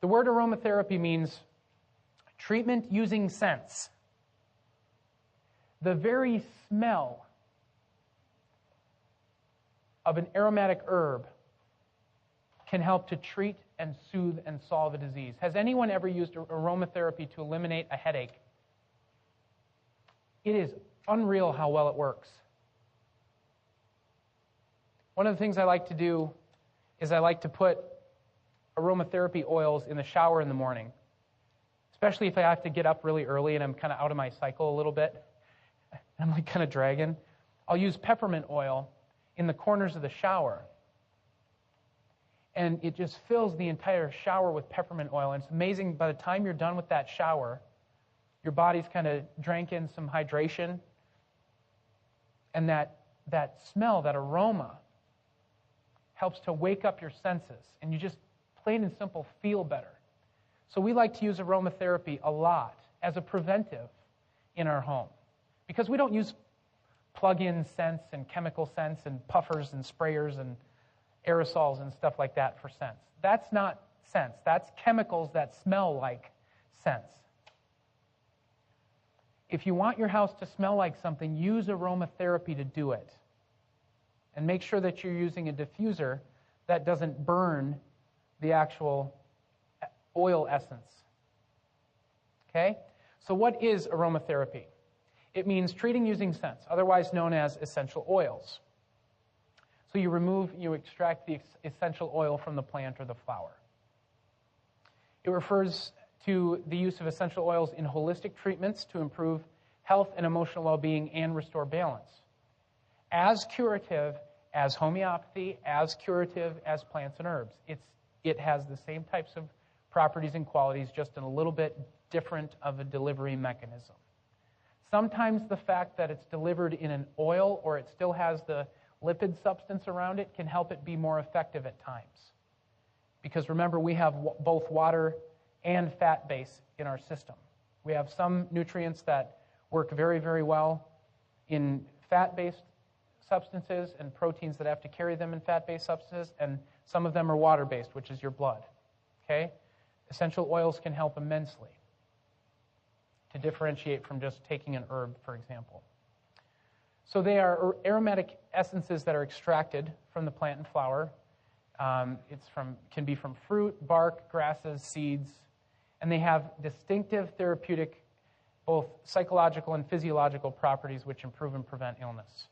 The word aromatherapy means treatment using scents. The very smell of an aromatic herb can help to treat and soothe and solve a disease. Has anyone ever used aromatherapy to eliminate a headache? It is unreal how well it works. One of the things I like to do is I like to put aromatherapy oils in the shower in the morning, especially if I have to get up really early and I'm kind of out of my cycle a little bit. I'm like kind of dragging. I'll use peppermint oil in the corners of the shower. And it just fills the entire shower with peppermint oil. And it's amazing, by the time you're done with that shower, your body's kind of drank in some hydration. And that smell, that aroma, helps to wake up your senses. And you just, plain and simple, feel better. So we like to use aromatherapy a lot as a preventive in our home. Because we don't use plug-in scents and chemical scents and puffers and sprayers and aerosols and stuff like that for scents. That's not scents. That's chemicals that smell like scents. If you want your house to smell like something, use aromatherapy to do it. And make sure that you're using a diffuser that doesn't burn the actual oil essence. Okay? So what is aromatherapy? It means treating using scents, otherwise known as essential oils. So you extract the essential oil from the plant or the flower. It refers to the use of essential oils in holistic treatments to improve health and emotional well-being and restore balance. As curative as homeopathy, as curative as plants and herbs. It has the same types of properties and qualities, just in a little bit different of a delivery mechanism. Sometimes the fact that it's delivered in an oil or it still has the lipid substance around it can help it be more effective at times. Because remember, we have both water and fat base in our system. We have some nutrients that work very, very well in fat-based substances and proteins that have to carry them in fat-based substances, and some of them are water-based, which is your blood. Okay? Essential oils can help immensely to differentiate from just taking an herb, for example. So they are aromatic essences that are extracted from the plant and flower. Can be from fruit, bark, grasses, seeds, and they have distinctive therapeutic, both psychological and physiological properties which improve and prevent illness.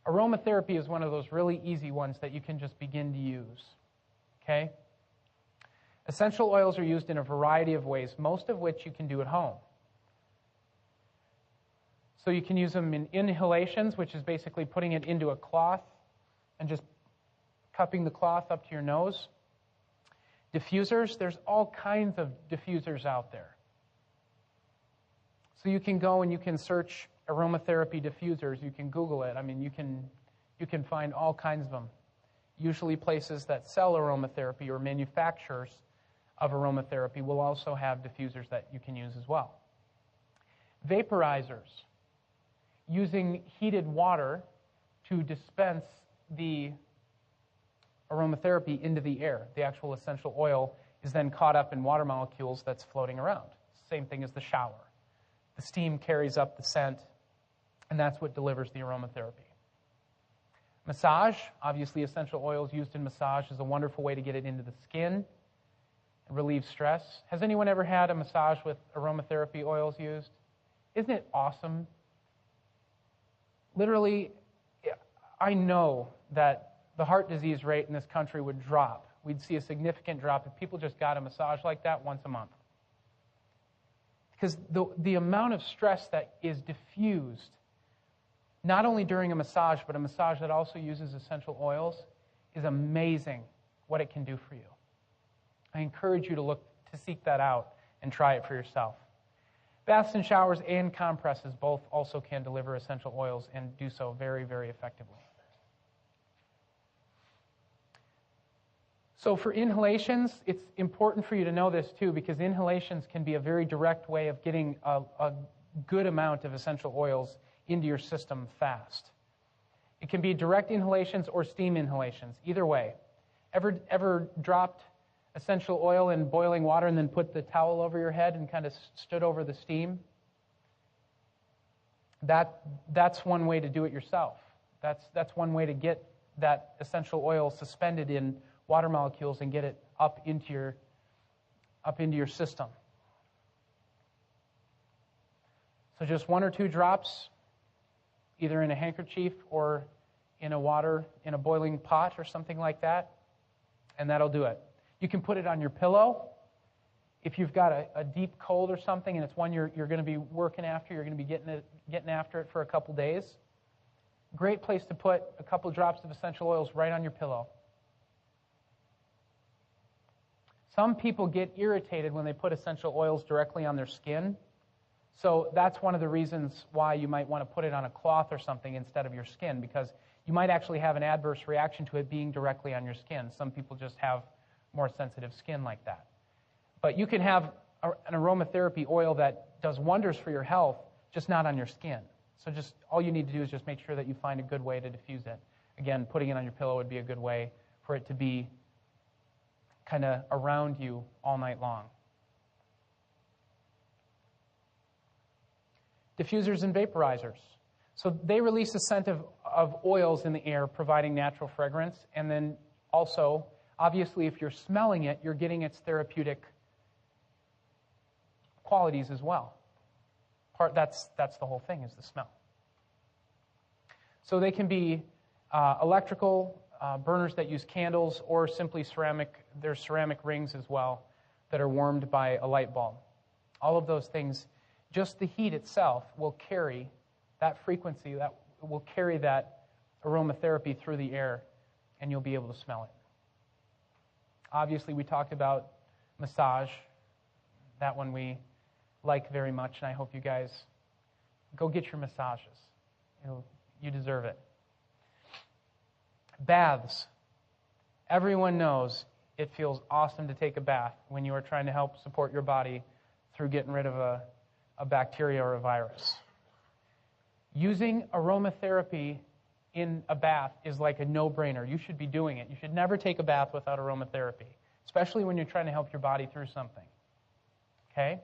Aromatherapy is one of those really easy ones that you can just begin to use. Okay? Essential oils are used in a variety of ways, most of which you can do at home. So you can use them in inhalations, which is basically putting it into a cloth and just cupping the cloth up to your nose. Diffusers, there's all kinds of diffusers out there. So you can go and you can search aromatherapy diffusers. You can Google it. I mean, you can find all kinds of them. Usually places that sell aromatherapy or manufacturers of aromatherapy will also have diffusers that you can use as well. Vaporizers, using heated water to dispense the aromatherapy into the air. The actual essential oil is then caught up in water molecules that's floating around. Same thing as the shower. The steam carries up the scent, and that's what delivers the aromatherapy. Massage, obviously essential oils used in massage is a wonderful way to get it into the skin and relieve stress. Has anyone ever had a massage with aromatherapy oils used? Isn't it awesome? Literally, I know that the heart disease rate in this country would drop. We'd see a significant drop if people just got a massage like that once a month. Because the amount of stress that is diffused, not only during a massage, but a massage that also uses essential oils, is amazing what it can do for you. I encourage you to seek that out and try it for yourself. Baths and showers and compresses both also can deliver essential oils and do so very, very effectively. So for inhalations, it's important for you to know this too, because inhalations can be a very direct way of getting a good amount of essential oils into your system fast. It can be direct inhalations or steam inhalations, either way. Ever dropped essential oil in boiling water and then put the towel over your head and kind of stood over the steam. That's one way to do it yourself. That's one way to get that essential oil suspended in water molecules and get it up into your system. So just 1 or 2 drops, either in a handkerchief or in a boiling pot or something like that, and that'll do it. You can put it on your pillow. If you've got a deep cold or something and it's one you're going to be working after, you're going to be getting after it for a couple days, great place to put a couple drops of essential oils right on your pillow. Some people get irritated when they put essential oils directly on their skin. So that's one of the reasons why you might want to put it on a cloth or something instead of your skin, because you might actually have an adverse reaction to it being directly on your skin. Some people just have more sensitive skin like that. But you can have an aromatherapy oil that does wonders for your health, just not on your skin. So just all you need to do is just make sure that you find a good way to diffuse it. Again, putting it on your pillow would be a good way for it to be kind of around you all night long. Diffusers and vaporizers. So they release a scent of oils in the air, providing natural fragrance. And then also, obviously, if you're smelling it, you're getting its therapeutic qualities as well. That's the whole thing, is the smell. So they can be electrical burners that use candles, or simply ceramic. There's ceramic rings as well that are warmed by a light bulb. All of those things, just the heat itself will carry that frequency, that will carry that aromatherapy through the air, and you'll be able to smell it. Obviously, we talked about massage. That one we like very much, and I hope you guys go get your massages. You deserve it. Baths. Everyone knows it feels awesome to take a bath when you are trying to help support your body through getting rid of a bacteria or a virus. Using aromatherapy in a bath is like a no-brainer. You should be doing it. You should never take a bath without aromatherapy, especially when you're trying to help your body through something. Okay?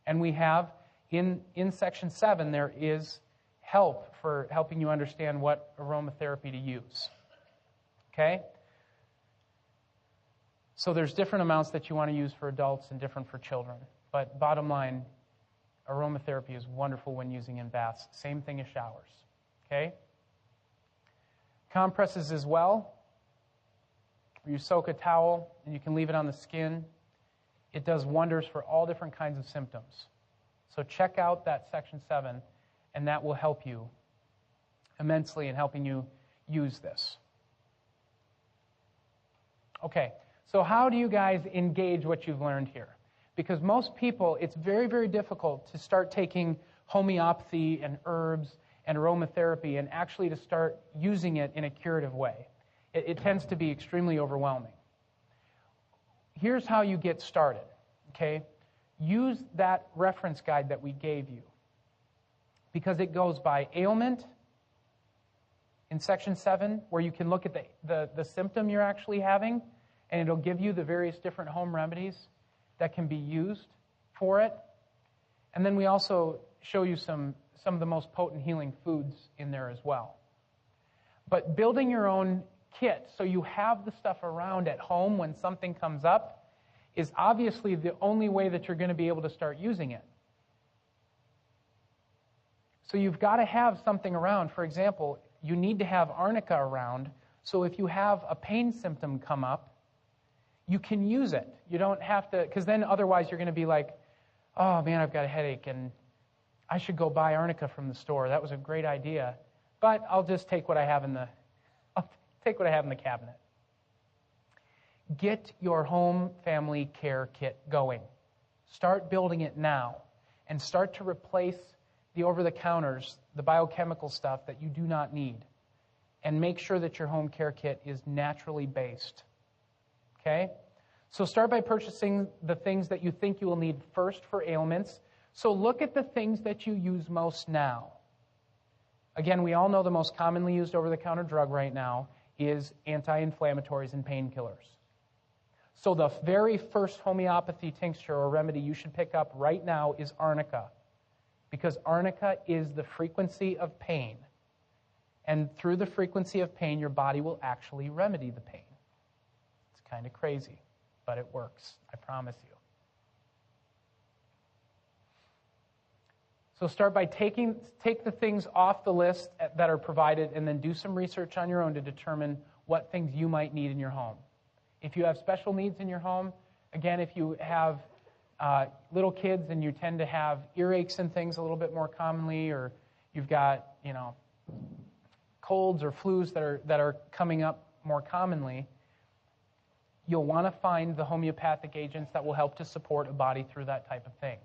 And we have, in Section 7, there is help for helping you understand what aromatherapy to use. Okay? So there's different amounts that you want to use for adults and different for children. But bottom line, aromatherapy is wonderful when using in baths. Same thing as showers. Okay? Compresses as well. You soak a towel and you can leave it on the skin. It does wonders for all different kinds of symptoms. So check out that Section 7, and that will help you immensely in helping you use this. Okay, so how do you guys engage what you've learned here? Because most people, it's very, very difficult to start taking homeopathy and herbs and aromatherapy and actually to start using it in a curative way. It tends to be extremely overwhelming. Here's how you get started, okay? Use that reference guide that we gave you, because it goes by ailment in Section 7, where you can look at the symptom you're actually having, and it'll give you the various different home remedies that can be used for it. And then we also show you some of the most potent healing foods in there as well. But building your own kit so you have the stuff around at home when something comes up is obviously the only way that you're going to be able to start using it. So you've got to have something around. For example, you need to have arnica around, so if you have a pain symptom come up, you can use it. You don't have to, because then otherwise you're going to be like, oh man, I've got a headache and I should go buy arnica from the store. That was a great idea, but I'll just take what I have in the cabinet. Get your home family care kit going. Start building it now and start to replace the over-the-counters, the biochemical stuff that you do not need, and make sure that your home care kit is naturally based. Okay? So start by purchasing the things that you think you will need first for ailments. So look at the things that you use most now. Again, we all know the most commonly used over-the-counter drug right now is anti-inflammatories and painkillers. So the very first homeopathy tincture or remedy you should pick up right now is arnica, because arnica is the frequency of pain. And through the frequency of pain, your body will actually remedy the pain. It's kind of crazy, but it works, I promise you. So start by take the things off the list that are provided, and then do some research on your own to determine what things you might need in your home. If you have special needs in your home, again, if you have little kids and you tend to have earaches and things a little bit more commonly, or you've got, colds or flus that are coming up more commonly, you'll want to find the homeopathic agents that will help to support a body through that type of thing.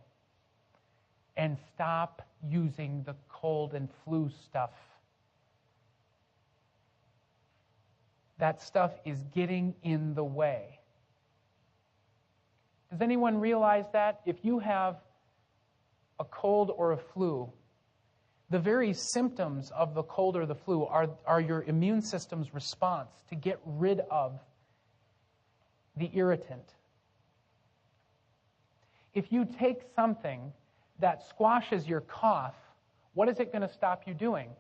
And stop using the cold and flu stuff. That stuff is getting in the way. Does anyone realize that? If you have a cold or a flu, the very symptoms of the cold or the flu are your immune system's response to get rid of the irritant. If you take something that squashes your cough, what is it going to stop you doing?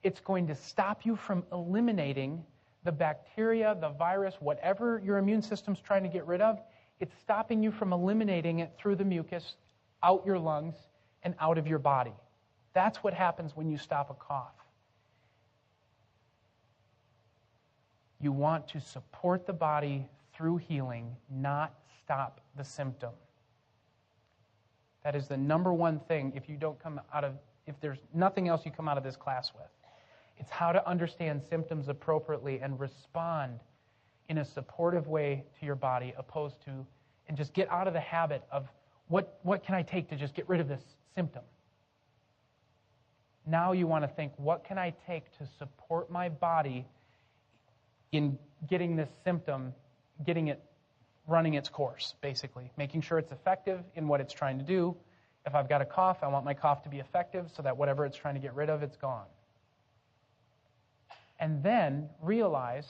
It's going to stop you from eliminating the bacteria, the virus, whatever your immune system's trying to get rid of. It's stopping you from eliminating it through the mucus, out your lungs, and out of your body. That's what happens when you stop a cough. You want to support the body through healing, not stop the symptom. That is the number one thing if there's nothing else you come out of this class with. It's how to understand symptoms appropriately and respond in a supportive way to your body, and just get out of the habit of what can I take to just get rid of this symptom. Now you want to think, what can I take to support my body in getting this symptom, getting it running its course, basically. Making sure it's effective in what it's trying to do. If I've got a cough, I want my cough to be effective so that whatever it's trying to get rid of, it's gone. And then realize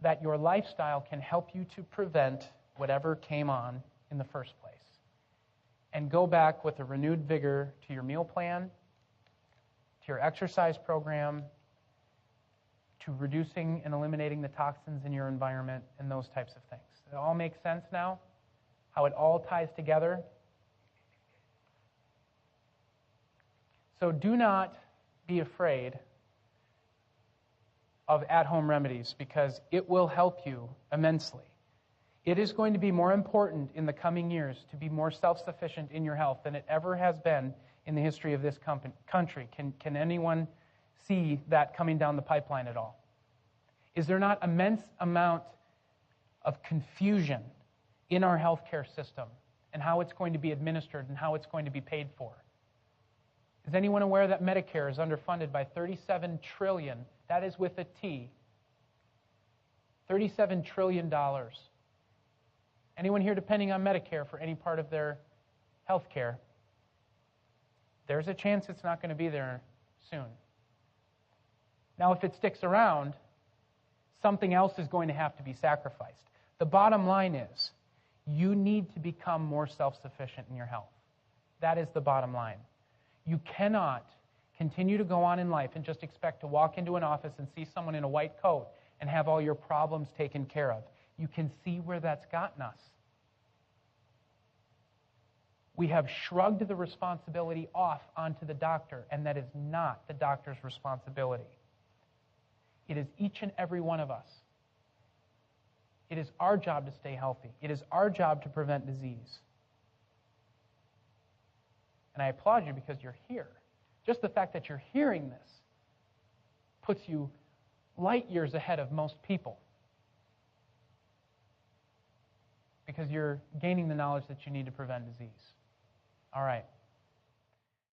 that your lifestyle can help you to prevent whatever came on in the first place. And go back with a renewed vigor to your meal plan, to your exercise program, to reducing and eliminating the toxins in your environment, and those types of things. It all makes sense now? How it all ties together? So do not be afraid of at-home remedies, because it will help you immensely. It is going to be more important in the coming years to be more self-sufficient in your health than it ever has been in the history of this country. Can anyone see that coming down the pipeline at all? Is there not immense amount of confusion in our healthcare system and how it's going to be administered and how it's going to be paid for? Is anyone aware that Medicare is underfunded by $37 trillion? That is with a T. $37 trillion. Anyone here depending on Medicare for any part of their health care? There's a chance it's not going to be there soon. Now, if it sticks around, something else is going to have to be sacrificed. The bottom line is, you need to become more self-sufficient in your health. That is the bottom line. You cannot continue to go on in life and just expect to walk into an office and see someone in a white coat and have all your problems taken care of. You can see where that's gotten us. We have shrugged the responsibility off onto the doctor, and that is not the doctor's responsibility. It is each and every one of us. It is our job to stay healthy. It is our job to prevent disease. And I applaud you because you're here. Just the fact that you're hearing this puts you light years ahead of most people, because you're gaining the knowledge that you need to prevent disease. All right.